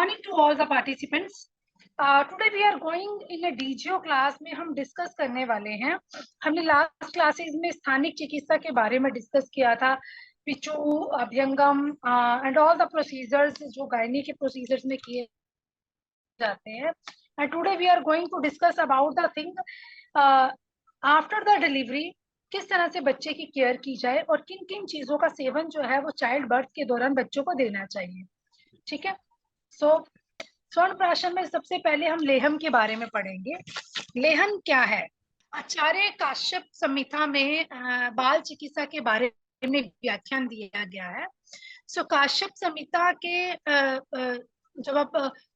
morning to all the participants. Today we are going in a DGO class में हम discuss करने वाले हैं. हमने लास्ट क्लासेस में स्थानिक चिकित्सा के बारे में डिस्कस किया था, पिचू, अभ्यंगम एंड ऑल द प्रोसीजर्स जो गायनी के प्रोसीजर्स में किए जाते हैं. And today we are going to discuss about the thing after the delivery, किस तरह से बच्चे की केयर की जाए और किन किन चीजों का सेवन जो है वो चाइल्ड बर्थ के दौरान बच्चों को देना चाहिए. ठीक है. सो स्वर्ण प्राशन में सबसे पहले हम लेहम के बारे में पढ़ेंगे. लेहम क्या है? आचार्य काश्यप संहिता में बाल चिकित्सा के बारे में व्याख्यान दिया गया है. सो काश्यप संहिता के जब आप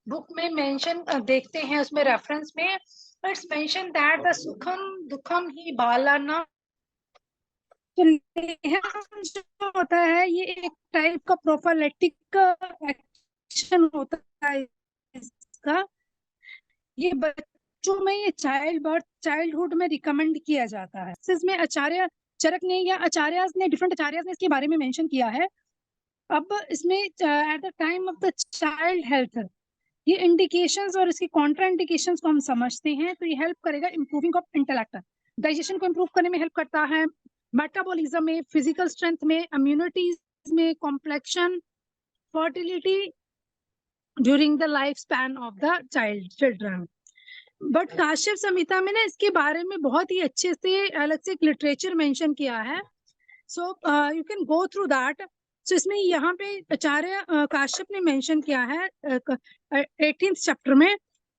बुक में मेंशन देखते हैं, उसमें रेफरेंस में इट्स मेंशन दैट द सुखम दुखम ही बालाना. तो लेहम जो होता है ये एक टाइप का प्रोफाइलेटिक एक्शन होता है इसका. ये बच्चों में ये चाइल्डहुड में रिकमेंड किया जाता है. इसमें आचार्य चरक ने या आचार्यस ने डिफरेंट आचार्यस ने इसके बारे में मेंशन किया है. अब इसमें eight the time of the child health ये इंडिकेशंस और इसकी कॉन्ट्रा इंडिकेशंस को हम समझते हैं. तो ये हेल्प करेगा इंप्रूविंग ऑफ इंटेलेक्ट, डाइजेशन को इंप्रूव करने में हेल्प करता है, मेटाबॉलिज्म में, फिजिकल स्ट्रेंथ में, इम्यूनिटी में, complexion, fertility during the life span of the children. But Kashyap Samhita में ना इसके बारे में बहुत ही अच्छे से अलग से एक लिटरेचर मेंशन किया है. So you can go through that. So इसमें यहाँ पे आचार्य काश्यप ने मेंशन किया है 18th चैप्टर में,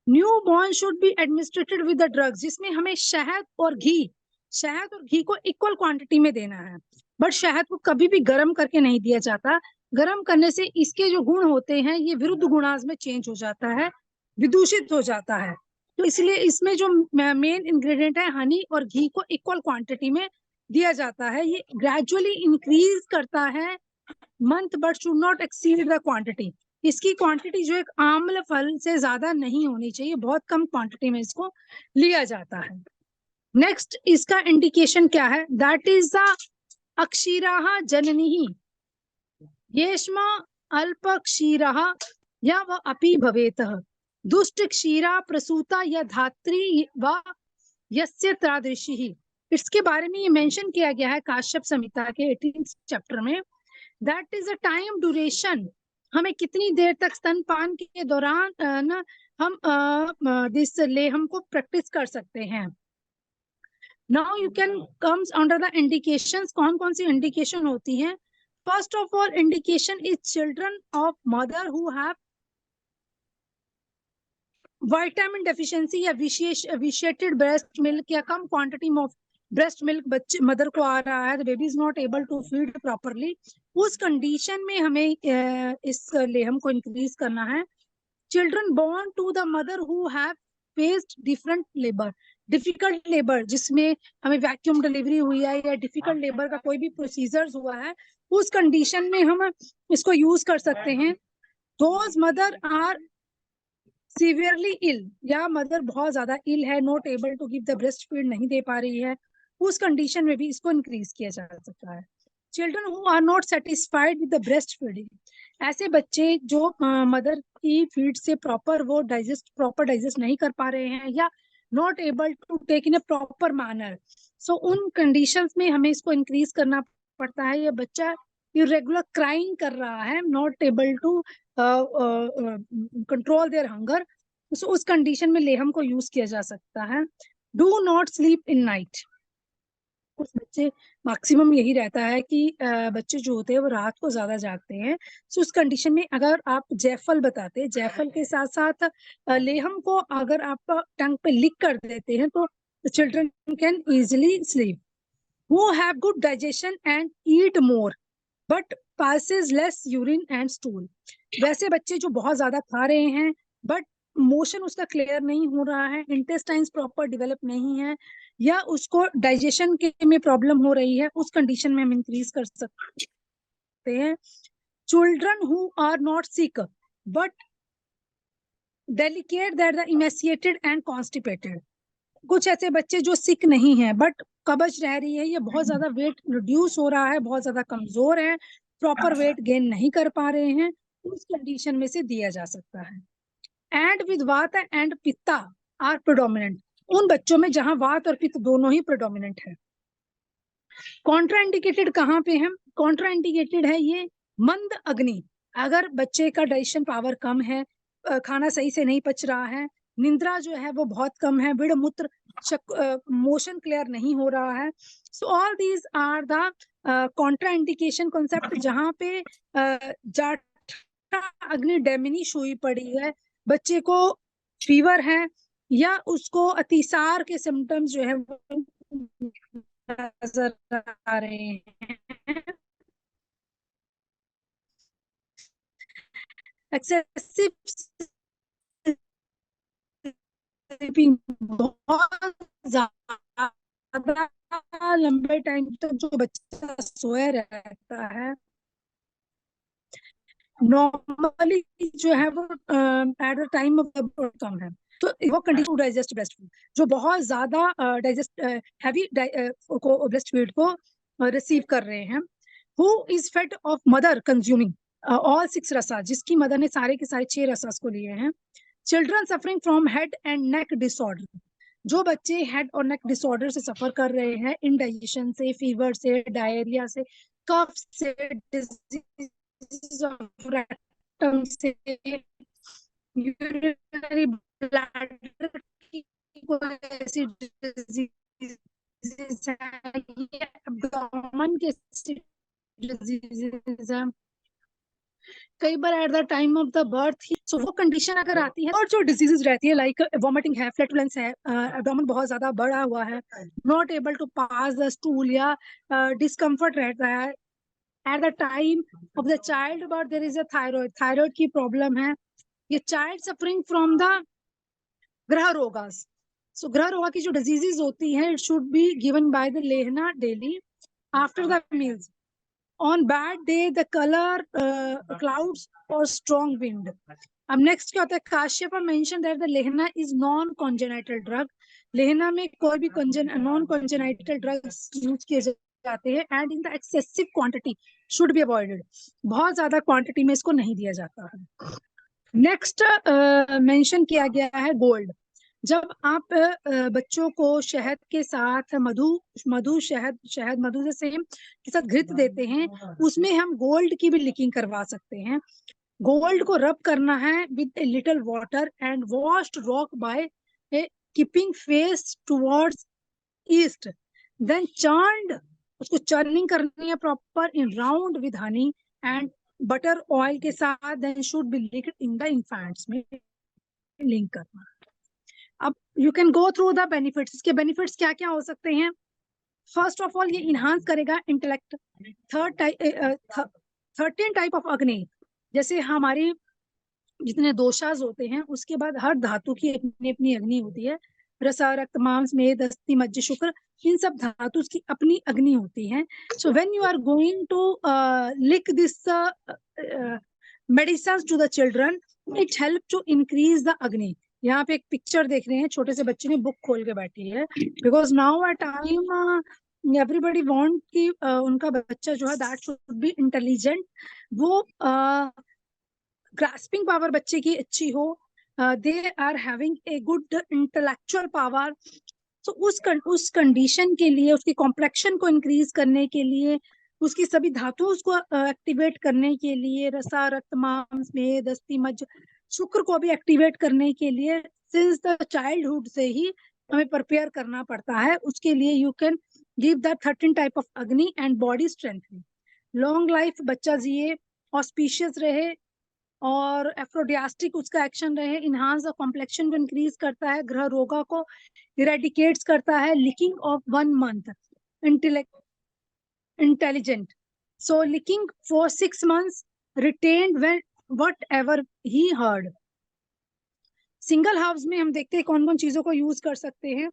new born should be administrated with the drugs, जिसमें हमें शहद और घी को इक्वल क्वांटिटी में देना है. बट शहद को कभी भी गर्म करके नहीं दिया जाता. गर्म करने से इसके जो गुण होते हैं ये विरुद्ध गुणांश में चेंज हो जाता है, विदूषित हो जाता है. तो इसलिए इसमें जो मेन इंग्रेडिएंट है हनी और घी को इक्वल क्वांटिटी में दिया जाता है. ये ग्रेजुअली इंक्रीज करता है month but should not exceed the quantity. इसकी क्वांटिटी जो एक आम्ल फल से ज्यादा नहीं होनी चाहिए, बहुत कम क्वांटिटी में इसको लिया जाता है. नेक्स्ट इसका इंडिकेशन क्या है? दैट इज द अक्षीराः जननी येष्मा अल्प क्षीरः या व अपि भवेतः दुष्ट क्षीरा प्रसूता या धात्री व यस्य तादृशी. इसके बारे में ये मेंशन किया गया है काश्यप संहिता के 18th चैप्टर में. That is a time duration, हमें कितनी देर तक स्तनपान के दौरान ना हम दिस लेहम को प्रैक्टिस कर सकते हैं. Now you can comes under the indications. कौन कौन सी इंडिकेशन होती हैं? First of all indication is children of mother who have vitamin deficiency या विशिएटेड ब्रेस्ट मिल्क या कम क्वांटिटी ऑफ ब्रेस्ट मिल्क बच्चे मदर को आ रहा है, the baby is not able to feed properly. उस कंडीशन में हमें इस लेहम को इंक्रीज करना है. Children born to the mother who have faced difficult labour, जिसमें हमें वैक्यूम डिलीवरी हुई है या डिफिकल्ट लेबर का कोई भी प्रोसीजर्स हुआ है, उस कंडीशन में हम इसको यूज कर सकते हैं. Those mother are severely ill, या मदर बहुत ज्यादा इल है, not able to give the breast feed, नहीं दे पा रही है, उस कंडीशन में भी इसको इंक्रीज किया जा सकता है. Children who are not satisfied with the breast feeding, ऐसे बच्चे जो मदर की फीड से प्रॉपर डाइजेस्ट नहीं कर पा रहे हैं या not able to take in a proper manner, so उन कंडीशंस में हमें इसको इंक्रीज करना पड़ता है. ये बच्चा इरेगुलर क्राइंग कर रहा है, not able to control their hunger, so उस कंडीशन में लेहम को यूज किया जा सकता है. Do not sleep in night. कुछ बच्चे मैक्सिमम यही रहता है कि बच्चे जो होते हैं वो रात को ज्यादा जागते हैं. सो उस कंडीशन में अगर आप जायफल बताते, जायफल के साथ साथ लेहम को अगर आप टंग पे लिक कर देते हैं तो children can easily sleep. Who have good digestion and eat more but passes less urine and stool. वैसे बच्चे जो बहुत ज्यादा खा रहे हैं बट मोशन उसका क्लियर नहीं हो रहा है, इंटेस्टाइन्स प्रॉपर डेवलप नहीं है या उसको डाइजेशन के में प्रॉब्लम हो रही है, उस कंडीशन में हम इंक्रीज कर सकते हैं. Children who are not sick but delicate that the emaciated and constipated. कुछ ऐसे बच्चे जो सिक नहीं है बट कब्ज रह रही है, ये बहुत ज्यादा वेट रिड्यूस हो रहा है, बहुत ज्यादा कमजोर है, प्रॉपर वेट गेन नहीं कर पा रहे हैं, उस कंडीशन में से दिया जा सकता है। एंड विद वात एंड पित्ता आर प्रोडोमिनेंट, उन बच्चों में जहां वात और पित्त दोनों ही प्रोडोमिनेंट है। कॉन्ट्राइंडिकेटेड कहाँ पे है? कॉन्ट्राइंडिकेटेड है ये मंद अग्नि, अगर बच्चे का डाइजेशन पावर कम है, खाना सही से नहीं पच रहा है, निंद्रा जो है वो बहुत कम है, विड़ मूत्र मोशन क्लियर नहीं हो रहा है। So all these are the contraindication concept, जहाँ पे जाठा अग्नि डेमिनी हुई पड़ी है, बच्चे को फीवर है या उसको अतिसार के सिम्टम्स जो है वो नजर आ रहे हैं। एक्सेसिव स्लीपिंग, बहुत ज्यादा लंबे टाइम तक जो बच्चा सोया रहता है, नॉर्मली जो है वो एट द टाइम ऑफ कम है, तो वो condition to digest breast feed, जो बहुत ज्यादा डाइजेस्ट हैवी को ब्रेस्ट फीड को रिसीव कर रहे हैं। Who is fed of mother consuming all 6 रसा, जिसकी मदर ने सारे के सारे 6 रसास को लिए हैं। Children suffering from head and neck disorder, जो बच्चे हेड और नेक डिसऑर्डर से सफर कर रहे हैं, इंडाइजेशन से, फीवर से, डायरिया से, कफ से, डिजीज ऑफ रेक्टम से, यूरिनरी ब्लैडर की कोई ऐसी डिजीज है, एब्डोमेन के डिजीज है, कई बार at the time of the birth ही, सो वो कंडीशन अगर आती है, और जो डिजीजेस रहती है लाइक वॉमिटिंग है, फ्लैटुलेंस है, एब्डोमेन बहुत ज्यादा बढ़ा हुआ है, not able to pass the stool, या डिस्कम्फर्ट रहता है at the time of the child birth, there is a thyroid की प्रॉब्लम है, ये चाइल्ड सफरिंग फ्रॉम द ग्रह रोगास। सो ग्रह रोगा की जो डिजीजेस होती हैं, it should be given by the lehana daily after the meals. On bad day, the color clouds or strong wind. अब नेक्स्ट क्या होता है? Kashyap mention that the lehana is non congenital drug, lehana में कोई भी नॉन कॉन्जेनाइटल ड्रग्स यूज किए जाते हैं, and in the excessive quantity should be avoided, बहुत ज्यादा क्वांटिटी में इसको नहीं दिया जाता है। नेक्स्ट मेंशन किया गया है गोल्ड। जब आप बच्चों को शहद के साथ मधु से सेम के साथ घृत देते हैं, उसमें हम गोल्ड की भी लिकिंग करवा सकते हैं। गोल्ड को रब करना है with a little water and washed rock by keeping face towards east, then churned, उसको चर्निंग करनी है proper in round with honey and butter oil के साथ, then should be licked in the infants में link करना। अब you can go through the benefits, इसके benefits क्या क्या हो सकते हैं? फर्स्ट ऑफ ऑल, ये इनहांस करेगा इंटेलेक्ट। 13 टाइप ऑफ अग्नि, जैसे हमारी जितने दोषाज होते हैं, उसके बाद हर धातु की अपनी अपनी अग्नि होती है, रसा, रक्त, मांस, मेद, अस्थि, मज्ज, शुक्र, इन सब धातु की अपनी अग्नि होती है। So when you are going to lick this medicine to the children, it help to increase the अग्नि। यहाँ पे एक पिक्चर देख रहे हैं, छोटे से बच्चे ने बुक खोल के बैठी है, because now a time everybody want कि उनका बच्चा जो है दैट शुड बी इंटेलिजेंट, वो ग्रास्पिंग पावर बच्चे की अच्छी हो, they are having a good intellectual power. तो उस कंडीशन के लिए, उसकी कॉम्प्लेक्शन को इंक्रीज करने के लिए, उसकी सभी धातु उसको एक्टिवेट करने के लिए, रसा, रक्त, मांस, मेद, अस्थि, मज्ज, शुक्र को भी एक्टिवेट करने के लिए, सिंस द चाइल्डहुड से ही हमें प्रिपेयर करना पड़ता है। उसके लिए you can give the 13 type of agni and body strength. Long life बच्चा जिए, ऑस्पिशियस रहे, और एफ्रोडियास्टिक उसका एक्शन रहे, इनहांस द कॉम्प्लेक्शन को इंक्रीज करता है, ग्रह रोगा को इरेडिकेट्स करता है, licking of 1 month, intelligent, so licking for 6 months, retained when whatever he heard। Single house में हम देखते हैं कौन कौन चीजों को यूज कर सकते हैं।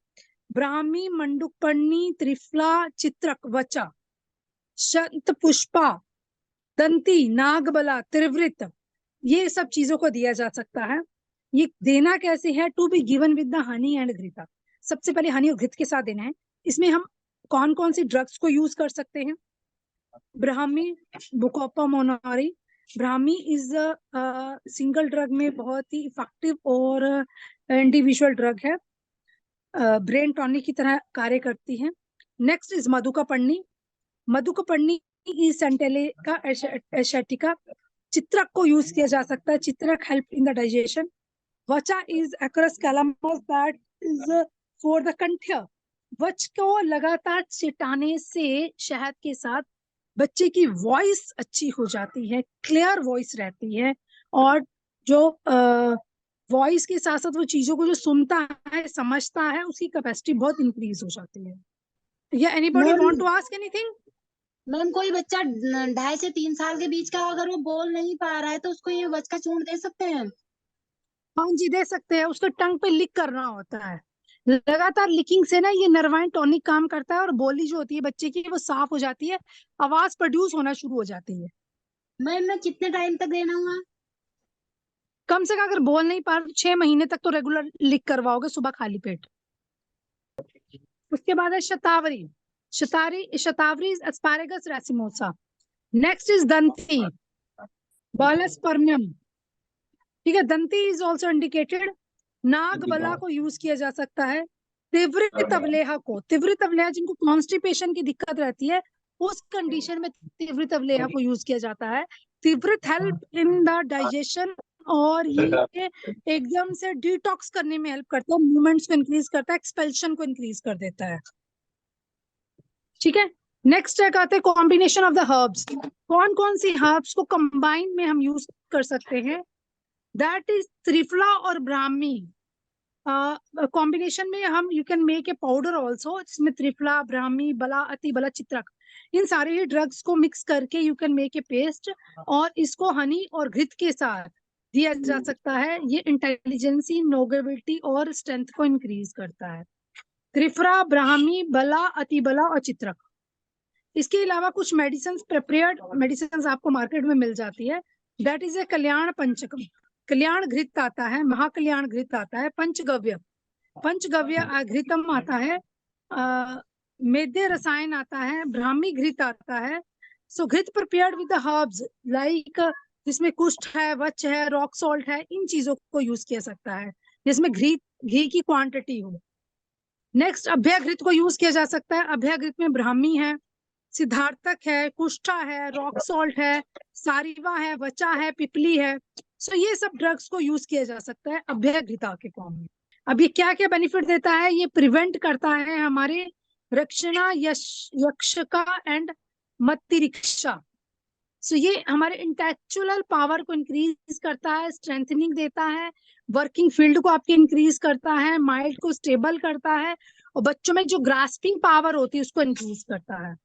ब्राह्मी, मंडुकपर्णी, त्रिफला, चित्रक, वचा, शंत पुष्पा, दंती, नागबला, त्रिवृत, ये सब चीजों को दिया जा सकता है। ये देना कैसे है? To be given with the honey and ghrita. सबसे पहले हनी और घृत के साथ देना है। इसमें हम कौन कौन सी ड्रग्स को यूज कर सकते हैं? Brahmi, bacopa monnieri, Brahmi is single drug में बहुत ही इफेक्टिव और इंडिविजुअल ड्रग है, ब्रेन टॉनिक की तरह कार्य करती है। Next is Madhukaparni. Madhukaparni is centella asiatica. चित्रक को यूज किया जा सकता है, Chitrak help in the digestion. Vacha is acorus calamus, that is for the kanthya. वच को लगातार चिटाने से शहद के साथ बच्चे की वॉइस अच्छी हो जाती है, क्लियर वॉइस रहती है, और जो वॉइस के साथ साथ वो चीजों को जो सुनता है, समझता है, उसकी कैपेसिटी बहुत इंक्रीज हो जाती है। या anybody ma'am want to ask anything? Ma'am कोई बच्चा 2.5 से 3 साल के बीच का अगर वो बोल नहीं पा रहा है तो उसको ये वच का चूर्ण दे सकते हैं? हाँ जी, दे सकते हैं। उसको टंग पे लिक करना होता है। लगातार लिकिंग से ना ये नर्वाइन टॉनिक काम करता है और बोली जो होती है बच्चे की वो साफ हो जाती है, आवाज प्रोड्यूस होना शुरू हो जाती है। मैम मैं कितने टाइम तक देना हुआ? कम से कम अगर बोल नहीं पा रहे तो 6 महीने तक तो रेगुलर लिक करवाओगे सुबह खाली पेट। उसके बाद है शतावरी। शतावरी इज एस्पारेगस रेसिमोसा। नेक्स्ट इज दंती, बॉलस्पर्मियम। ठीक है, दंती इज ऑल्सो इंडिकेटेड। नाग बला को यूज किया जा सकता है। तीव्र अवलेहा जिनको कॉन्स्टिपेशन की दिक्कत रहती है, उस कंडीशन में तीव्र अवलेहा को यूज किया जाता है। तीव्र हेल्प इन द डाइजेशन, और ये एकदम से डिटॉक्स करने में हेल्प करता है, मूवमेंट्स को इंक्रीज करता है, एक्सपेल्शन को इंक्रीज कर देता है। ठीक है, नेक्स्ट है कहते हैं कॉम्बिनेशन ऑफ द हर्ब्स। कौन कौन सी हर्ब्स को कंबाइन में हम यूज कर सकते हैं? दैट इज त्रिफला और ब्राह्मी। कॉम्बिनेशन में हम you can make a powder also, जिसमें त्रिफला, ब्राह्मी, बला, अति बला, चित्रक, इन सारे ही ड्रग्स को मिक्स करके you can make a paste, और इसको हनी और घृत के साथ दिया जा सकता है। ये इंटेलिजेंसी, नोगेबिलिटी और स्ट्रेंथ को इंक्रीज करता है। त्रिफला, ब्राह्मी, बला, अति बला और चित्रक। इसके अलावा कुछ मेडिसिन, प्रिपेयर्ड मेडिसिन आपको मार्केट में मिल जाती है। दैट इज ए कल्याण पंचकम। कल्याण घृत आता है, महाकल्याण घृत आता है, पंचगव्य घृतम आता है, मेद्य रसायन आता है, ब्राह्मी घृत आता है। सो घृत prepared with the herbs like, जिसमें कुष्ठ है, वच है, रॉक सॉल्ट है, इन चीजों को यूज किया सकता है जिसमें घी की क्वांटिटी हो। नेक्स्ट अभय घृत को यूज किया जा सकता है। अभय घृत में ब्राह्मी है, सिद्धार्थक है, कुष्ठा है, रॉक सॉल्ट है, सारिवा है, वचा है, पिपली है। सो ये सब ड्रग्स को यूज किया जा सकता है अभय घृता के फॉर्म में। अब ये क्या क्या बेनिफिट देता है? ये प्रिवेंट करता है हमारे रक्षणा, यक्षका एंड मत्तिरिक्षा। सो ये हमारे इंटेलेक्चुअल पावर को इंक्रीज करता है, स्ट्रेंथनिंग देता है, वर्किंग फील्ड को आपके इंक्रीज करता है, माइंड को स्टेबल करता है, और बच्चों में जो ग्रास्पिंग पावर होती है उसको इंक्रीज करता है।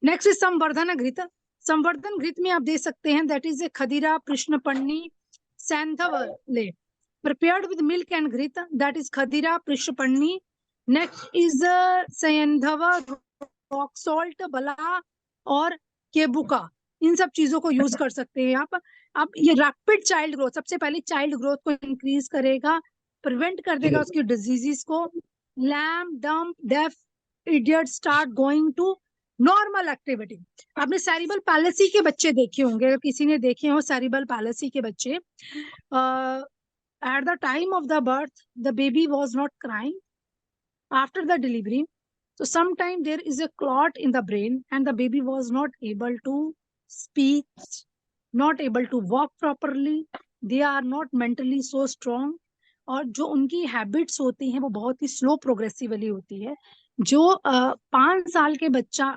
नेक्स्ट इज संवर्धन घृत। संवर्धन घृत में आप दे सकते हैं, that is a Khadira, Krishnaparni, सैंधवले, prepared with milk and ghrita, that is Khadira, Krishnaparni. Next is Saindhava, rock salt, Bala और केबुका। इन सब चीजों को यूज कर सकते हैं आप। अब ये रैपिड चाइल्ड ग्रोथ, सबसे पहले चाइल्ड ग्रोथ को इंक्रीज करेगा, प्रिवेंट कर देगा उसकी डिजीजेस को। Lame, dumb, deaf, idiot start going to normal activity. आपने सेरिबल पैलेसी के बच्चे देखे होंगे, अगर किसी ने देखे हो सेरिबल पैलेसी के बच्चे, at the time of the birth the baby was not crying. After the delivery, so sometime there is a clot in the brain and the baby was not able to speak, not able to walk properly, they are not mentally so strong, और जो उनकी habits होती हैं वो बहुत ही slow progressively होती है। जो 5 साल के बच्चा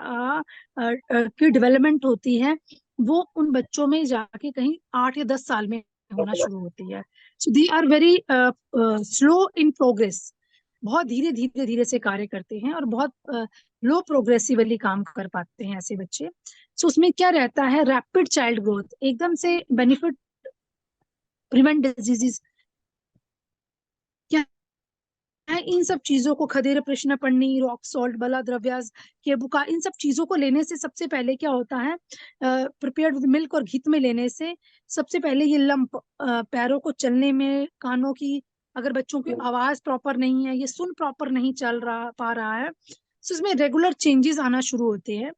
की डेवलपमेंट होती है वो उन बच्चों में जाके कहीं 8 या 10 साल में होना शुरू होती है। So they are very slow in progress, बहुत धीरे धीरे धीरे से कार्य करते हैं और बहुत लो प्रोग्रेसिवली काम कर पाते हैं ऐसे बच्चे। सो उसमें क्या रहता है, रैपिड चाइल्ड ग्रोथ, एकदम से बेनिफिट, प्रिवेंट डिजीजेस क्या है, इन सब चीजों को खदीर, कृष्णपन्नी, रॉक सॉल्ट, बला, द्रव्यास, केबुका, इन सब चीजों को लेने से सबसे पहले क्या होता है, प्रिपेयर्ड विद मिल्क और घी में लेने से सबसे पहले ये लंप, पैरों को चलने में, कानों की, अगर बच्चों की आवाज प्रॉपर नहीं है, ये सुन प्रॉपर नहीं चल रहा पा रहा है, तो इसमें रेगुलर चेंजेस आना शुरू होते हैं।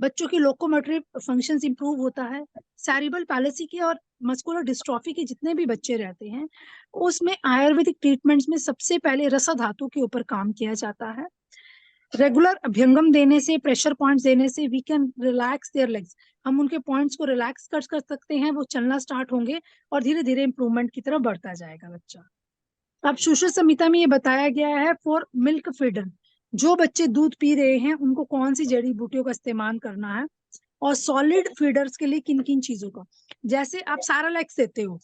बच्चों की लोकोमोटरी फंक्शंस इंप्रूव होता है। सेरिब्रल पैलिसी के और मस्कुलर डिस्ट्रॉफी के जितने भी बच्चे रहते हैं, उसमें आयुर्वेदिक ट्रीटमेंट्स में सबसे पहले रसा धातु के ऊपर काम किया जाता है। रेगुलर अभ्यंगम देने से, प्रेशर पॉइंट्स देने से we can relax their legs, हम उनके पॉइंट्स को रिलैक्स कर सकते हैं, वो चलना स्टार्ट होंगे और धीरे धीरे इंप्रूवमेंट की तरफ बढ़ता जाएगा बच्चा। अब सुश्रुत संहिता में ये बताया गया है फॉर मिल्क फीडर, जो बच्चे दूध पी रहे हैं उनको कौन सी जड़ी बूटियों का इस्तेमाल करना है, और सॉलिड फीडर्स के लिए किन किन चीजों का, जैसे आप सेरेलैक्स देते हो।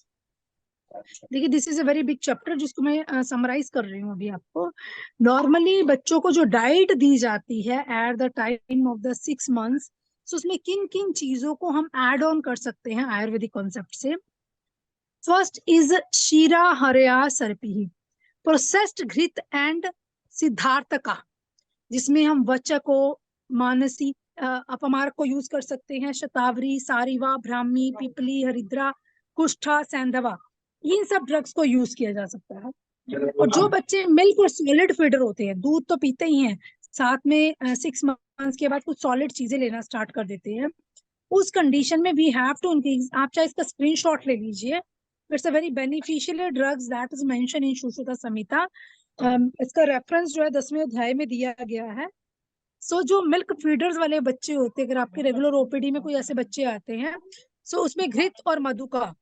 देखिए this is a very big chapter जिसको मैं समराइज कर रही हूँ अभी आपको। नॉर्मली बच्चों को जो डाइट दी जाती है at the time of the 6 months, तो उसमें किन किन चीजों को हम ऐड ऑन कर सकते हैं आयुर्वेदिक कॉन्सेप्ट से। फर्स्ट इज शीरा हरया सर्पी, प्रोसेस्ड घृत एंड सिद्धार्थका, जिसमें हम वचको, मानसी, अपमार्क को यूज कर सकते हैं, शतावरी, सारिवा, ब्राह्मी, पिपली, हरिद्रा, कुष्ठा, सैंधवा, इन सब ड्रग्स को यूज किया जा सकता है। और जो बच्चे मिल्क और सॉलिड फीडर होते हैं, दूध तो पीते ही हैं, साथ में 6 months के बाद कुछ सॉलिड चीजें लेना स्टार्ट कर देते हैं, उस कंडीशन में वी हैव टू इंक्रीज, आप चाहे इसका स्क्रीनशॉट ले लीजिए, it's a very beneficial drugs that is mention in Sushruta Samhita. इसका रेफरेंस जो है 10वें अध्याय में दिया गया है। सो जो मिल्क फीडर्स वाले बच्चे होते हैं, अगर आपके रेगुलर ओपीडी में कोई ऐसे बच्चे आते हैं, सो उसमें घृत और मधु का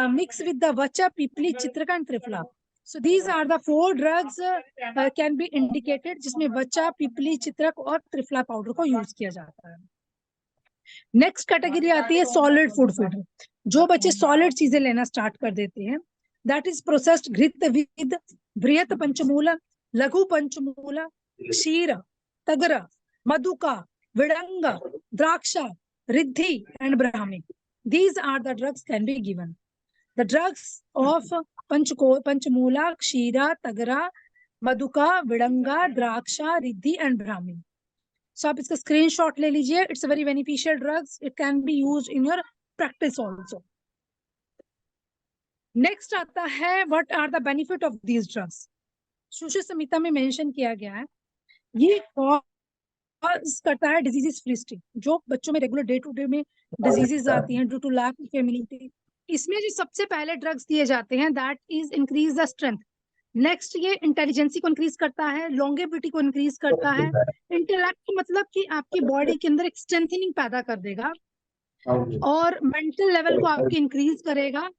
mix with the Vacha, Pippali, Chitraka and Triphala, so these are the 4 drugs can be indicated, जिसमें वचा, पिपली, चित्रक और त्रिफला पाउडर को यूज किया जाता है। नेक्स्ट कैटेगरी आती है सॉलिड फूड फीडर, जो बच्चे सॉलिड चीजें लेना स्टार्ट कर देते हैं, दैट इज प्रोसेस्ड घृत विद बृहत पंचमूला, लघु पंचमूला, क्षीर, तगर, मधुका, विडंगा, द्राक्षा, Riddhi and Brahmi, these are the drugs can be given. The drugs of पंचमूला, क्षीरा, तगरा, मधुका, विडंगा, द्राक्षा, रिद्धि एंड ब्राह्मी। सो आप इसका स्क्रीनशॉट ले लीजिए, it's a very beneficial drugs, it can be used in your practice also. Next आता है what are the benefit of these drugs. Sushruta Samhita में mention किया गया है, ये कॉज करता है डिजीजेस फ्री स्टेट, जो बच्चों में रेगुलर डे टू डे में डिजीजेस आती हैं due to lack of immunity. इसमें जो सबसे पहले ड्रग्स दिए जाते हैं that is increase the strength. Next ये इंटेलिजेंसी को इंक्रीज करता है, लॉन्गेविटी को इंक्रीज करता है, इंटेलेक्ट मतलब कि आपकी बॉडी के अंदर एक स्ट्रेंथनिंग पैदा कर देगा, और मेंटल लेवल को आपकी इंक्रीज करेगा।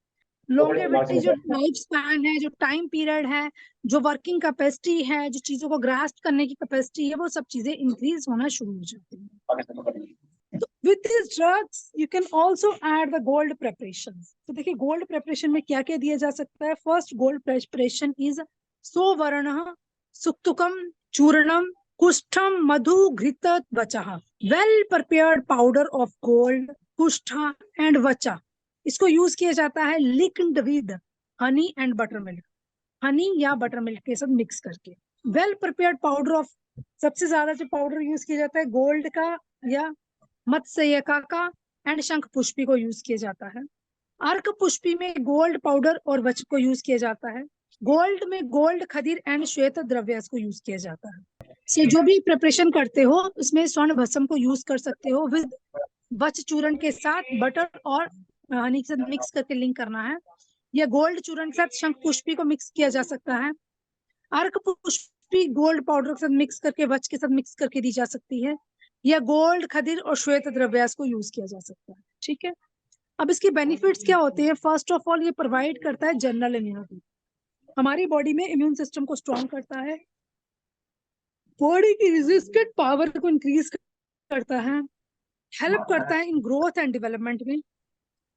लॉन्गेविटी जो लाइफ स्पैन है, जो टाइम पीरियड है, जो वर्किंग कैपेसिटी है, जो चीजों को ग्रास्प करने की कैपेसिटी है, वो सब चीजें इंक्रीज होना शुरू हो जाती हैं। तो with this drugs you can also add the gold preparations. तो देखिए गोल्ड प्रिपरेशन में क्या क्या दिया जा सकता है। First gold preparation is suvarna, सुक्तुकम, churnam, kushtham, madhu, ghrita, vacha, well prepared powder of gold, kushtha and vacha. इसको यूज किया जाता है licked with honey and buttermilk, honey या बटर मिल्क के साथ मिक्स करके। वेल प्रिपेयर्ड पाउडर ऑफ, सबसे ज्यादा जो पाउडर यूज किया जाता है गोल्ड का या मत्स्यका का एंड शंख पुष्पी को यूज किया जाता है। अर्क पुष्पी में गोल्ड पाउडर और वच को यूज किया जाता है। गोल्ड में गोल्ड, खदीर एंड श्वेत द्रव्य को यूज किया जाता है। से जो भी प्रिपरेशन करते हो उसमें स्वर्ण भस्म को यूज कर सकते हो विद वच चूर्ण के साथ, बटर और हनी के साथ मिक्स करके लिंक करना है, या गोल्ड चूर्ण के साथ शंख पुष्पी को मिक्स किया जा सकता है। अर्क पुष्पी गोल्ड पाउडर के साथ मिक्स करके, वच के साथ मिक्स करके दी जा सकती है, या गोल्ड, खदीर और श्वेत द्रव्यास को यूज किया जा सकता है। ठीक है, अब इसके बेनिफिट्स क्या होते हैं। फर्स्ट ऑफ ऑल ये प्रोवाइड करता है जनरल इम्यूनिटी, हमारी बॉडी में इम्यून सिस्टम को स्ट्रॉन्ग करता है, बॉडी की रेजिस्टेंट पावर को इंक्रीज करता है, हेल्प करता है इन ग्रोथ एंड डेवलपमेंट में,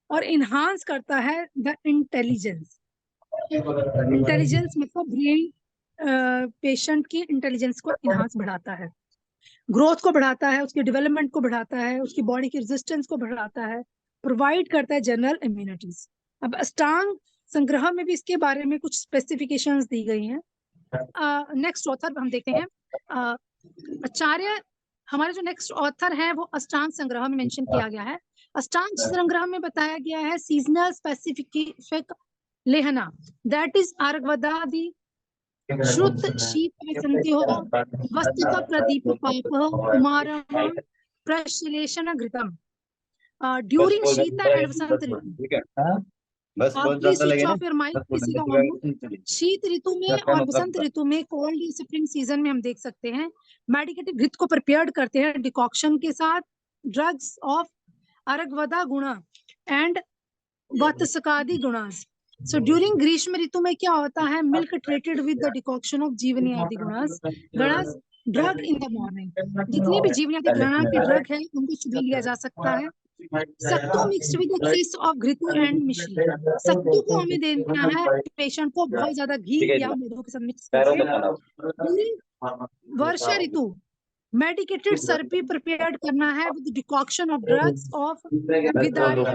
और इनहांस करता है द इंटेलिजेंस। इंटेलिजेंस मतलब ब्रेन, पेशेंट की इंटेलिजेंस को इनहांस बढ़ाता है, ग्रोथ को बढ़ाता है, उसकी डेवलपमेंट को बढ़ाता है, उसकी बॉडी की रेजिस्टेंस को बढ़ाता है, प्रोवाइड करता है जनरल इम्यूनिटीज। अब अष्टांग संग्रह में भी इसके बारे में कुछ स्पेसिफिकेशंस दी गई हैं। नेक्स्ट ऑथर हम देखते हैं, आचार्य, हमारे जो नेक्स्ट ऑथर है वो अष्टांग संग्रह में मेंशन किया गया है। अष्टांग संग्रह में बताया गया है सीजनल स्पेसिफिक लेहना, दैट इज अर्घवदादि श्रुत शीत संत्यो वस्तुत प्रदीप पाप कुमार प्रश्लेषण घृतम ड्यूरिंग शीत एंड वसंत ऋतु। ठीक है, बस बहुत प्लीज ज्यादा लगे स्विच ना, ऑफ योर माइक, बस किसी का बोलने ऑन हो। शीत ऋतु में क्या और मतलब वसंत ऋतु में, कोल्ड या स्प्रिंग सीजन में हम देख सकते हैं मेडिकेटिव घृत को प्रिपेयर्ड करते हैं डिकॉक्शन के साथ, ड्रग्स ऑफ अर्गवदा गुणा एंड वत्सकादि गुणास। सो ड्यूरिंग ग्रीष्म ऋतु में क्या होता है, milk treated with the decoction of जीवनी आदि gunas गणास drug in the morning. जितने भी जीवनी आदि गणा के ड्रग है उनको सुबह लिया जा सकता है। सत्तू मिक्स्ड विद किस ऑफ घृतु एंड मिश्री। सत्तू को हमें देना है पेशेंट को बहुत ज्यादा घी या मधु के साथ मिक्स करके। During varsha ritu medicated sarpi prepared करना है with decoction of drugs of विदारिया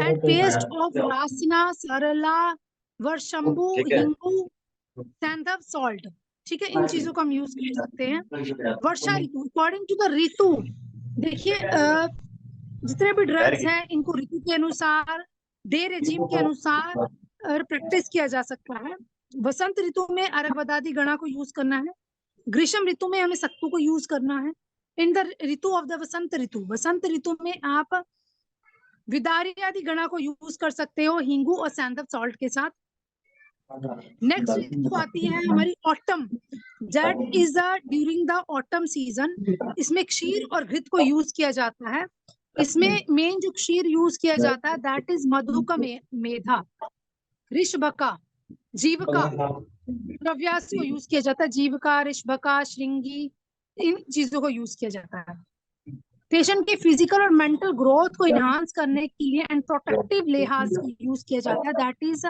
एंड पेस्ट ऑफ रासना सरला वर्षंबु हिंगू सैंधव सॉल्ट। ठीक है, इन चीजों को हम यूज कर सकते हैं। वर्षा ऋतु अकॉर्डिंग टू द ऋतु, देखिए जितने भी ड्रग्स हैं इनको ऋतु के अनुसार, डे रेजिम के अनुसार प्रैक्टिस किया जा सकता है। वसंत ऋतु में अर्गवदादि गणा को यूज करना है। ग्रीष्म ऋतु में हमें सत्तू को यूज करना है। In the ritu of the vasant ritu में आप विदारी आदि गणा को यूज कर सकते हो हिंगू और सैंधव सॉल्ट के साथ। नेक्स्ट ऋतु आती है हमारी autumn, that is during the autumn season. इसमें क्षीर और घृत को यूज किया जाता है। इसमें मेन जो क्षीर यूज किया जाता है दैट इज मधु का मेधा, ऋषभका, जीवका द्रव्यास को यूज किया जाता है। जीवका, ऋषभका, श्रृंगी, इन चीजों को यूज किया जाता है। पेशेंट के फिजिकल और मेंटल ग्रोथ को इनहांस करने के लिए एंड प्रोटेक्टिव लिहाज को यूज किया जाता है, दैट इज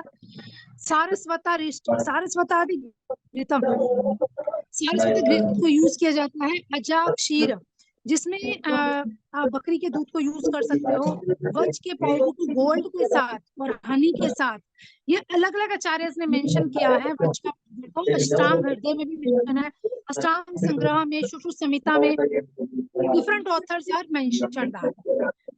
सारस्वतादि घृतम। सारस्वत घृत को यूज किया जाता है। अजा क्षीर, जिसमें आप बकरी के दूध को यूज कर सकते हो। वज के पाउडर को गोल्ड के साथ और हनी के साथ, ये अलग अलग आचार्य ने मेंशन किया है। वज का अष्टांग हृदय में भी मेंशन है, अष्टांग संग्रह में, सुश्रुत संहिता में, different authors are mentioned that.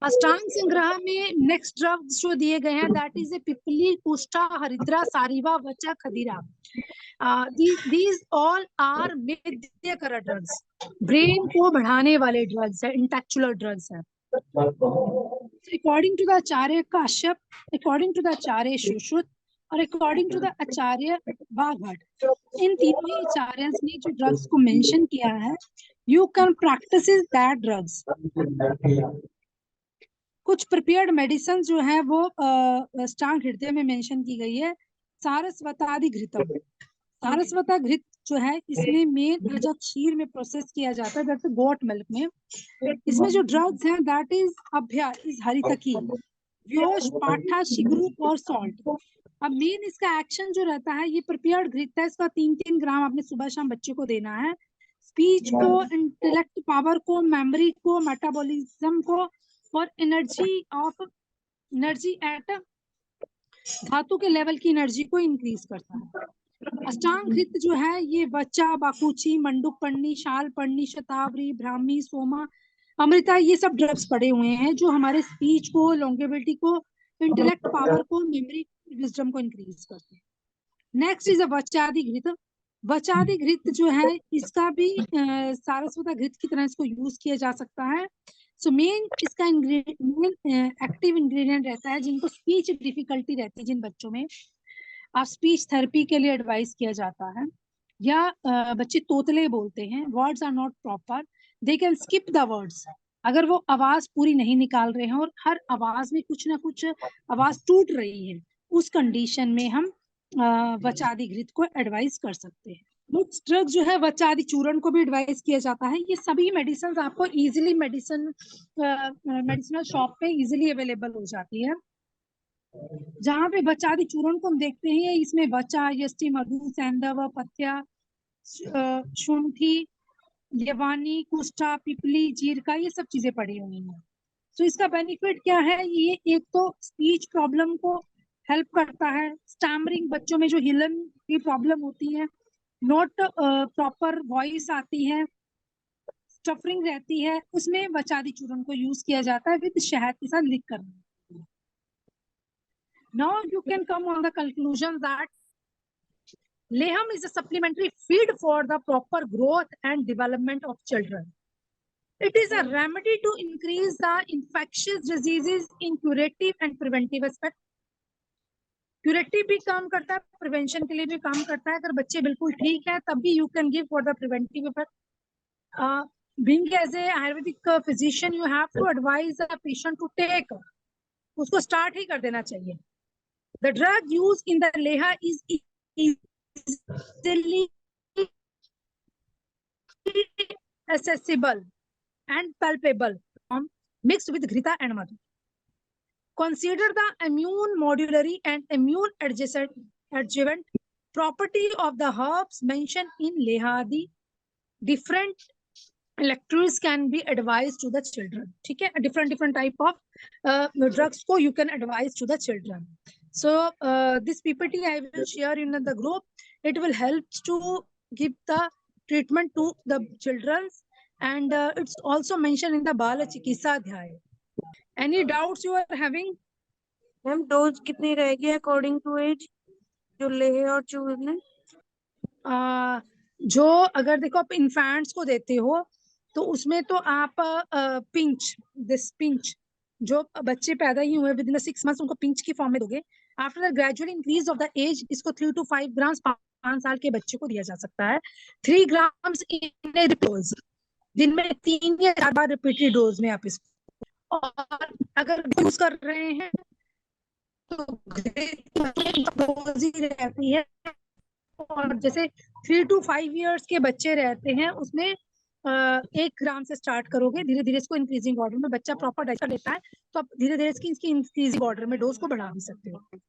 Ashtanga Sangraha में नेक्स्ट ड्रग्स जो दिए गए हैं दैट इज ए पिपली, कुष्ठा, हरिद्रा, सारिवा, वचा, खदीरा। These all are मेध्यकर ड्रग्स, ब्रेन को बढ़ाने वाले ड्रग्स है, इंटेलेक्चुअल ड्रग्स है। According to the acharya Kashyap, according to the acharya Sushruta और according to the acharya Vagbhata, इन तीनों ही आचार्य ने जो ड्रग्स को मेंशन किया है, you can practice that drugs. कुछ प्रिपेयर्ड मेडिसिन जो है वो अष्टांग हृदय में मेंशन की गई है। सारस्वतादि घृतम, सारस्वता घृत जो है इसमें मेन जो क्षीर में प्रोसेस किया जाता है दैट इज गोट मिल्क में। इसमें जो ड्रग्स हैं दैट इज अभ्या, इज हरितकी, व्योश, पाठा, शिगरू और सॉल्ट। अब मेन इसका एक्शन जो रहता है, ये प्रिपेयर्ड घृत है, इसका 3-3 ग्राम आपने सुबह शाम बच्चे को देना है। स्पीच को, इंटेलेक्ट पावर को, मेमोरी को, मेटाबॉलिज्म को और एनर्जी एट धातु के लेवल की एनर्जी को इंक्रीज करता है। अष्टांग घृत जो है ये बच्चा, बाकुची, मंडुक पर्णी, शाल पर्णी, शतावरी, ब्राह्मी, सोमा, अमृता, ये सब ड्रग्स पड़े हुए हैं जो हमारे स्पीच को, लॉन्गेविटी को, इंटेलेक्ट पावर को, मेमोरी, विजडम को इंक्रीज करते हैं। नेक्स्ट इज वचादि घृत। वचादि घृत जो है इसका भी सारस्वता घृत की तरह इसको यूज किया जा सकता है। सो मेन इसका एक्टिव इंग्रेडिएंट रहता है, जिनको स्पीच डिफिकल्टी रहती है जिन बच्चों में, आप स्पीच थेरेपी के लिए एडवाइस किया जाता है। या बच्चे तोतले बोलते हैं, words are not proper, they can skip the words. अगर वो आवाज पूरी नहीं निकाल रहे हैं और हर आवाज में कुछ ना कुछ आवाज टूट रही है, उस कंडीशन में हम वचादि घृत को एडवाइस कर सकते हैं। कुछ ड्रग जो है वचादि चूर्ण को भी एडवाइस किया जाता है। ये सभी मेडिसिन आपको इजीली मेडिसिनल शॉप पे इजीली अवेलेबल हो जाती है। जहाँ पे वचादि चूर्ण को हम देखते हैं, इसमें वचा, यष्टि, मधु, सैंधव, पथ्या, शुंठी, यवानी, कुष्ठा, पिपली, जीरका, ये सब चीजें पड़ी हुई हैं। तो इसका बेनिफिट क्या है, ये एक तो स्पीच प्रॉब्लम को हेल्प करता है। स्टैमरिंग, बच्चों में जो हिलन की प्रॉब्लम होती है, नॉट प्रॉपर वॉइस आती है, स्टफरिंग रहती है, उसमें वचादि चूर्ण को यूज किया जाता है विद शहद के साथ लिख कर। Now you can come on the conclusion that Leham is a supplementary feed for the proper growth and development of children. It is a remedy to increase the infectious diseases in curative and preventive aspect. Curative भी काम करता है, prevention के लिए भी काम करता है. अगर बच्चे बिल्कुल ठीक है तब भी you can give for the preventive effect. Being as a Ayurvedic physician, you have to advise a patient to take. उसको स्टार्ट ही कर देना चाहिए. The drug used in the leha is easily accessible and palpable, mixed with Ghrita and Madhu. Consider the immune modulatory and immune adjuvant property of the herbs mentioned in leha. The different electrolytes can be advised to the children. ठीक है, different type of drugs को you can advise to the children. So this PPT I will share in the group. It will help to give the treatment to the children, and it's also mentioned in the Bala Chikitsa Adhyaya. Any doubts you are having? Ma'am dose कितनी रहेगी according to as, जो लेहे और choose में? जो अगर देखो आप इन्फेंट्स को देते हो तो उसमें तो आप पिंच जो बच्चे पैदा ही हुए विद इन 6 months उनको पिंच की फॉर्म में दोगे. After the gradual increase of the age इसको 3 to 5 grams 5 साल के बच्चे को दिया जा सकता है. 3 grams इन ए डोज, दिन में 3 या 4 बार रिपीटेड डोज में आप इसको. और अगर यूज कर रहे हैं तो डोज ही रहती है. और जैसे 3 to 5 years के बच्चे रहते हैं उसमें 1 ग्राम से स्टार्ट करोगे, धीरे धीरे इसको इंक्रीजिंग ऑर्डर में. बच्चा प्रॉपर डाइट लेता है तो आप धीरे धीरे इसकी इंक्रीजिंग ऑर्डर में डोज को बढ़ा भी सकते हो.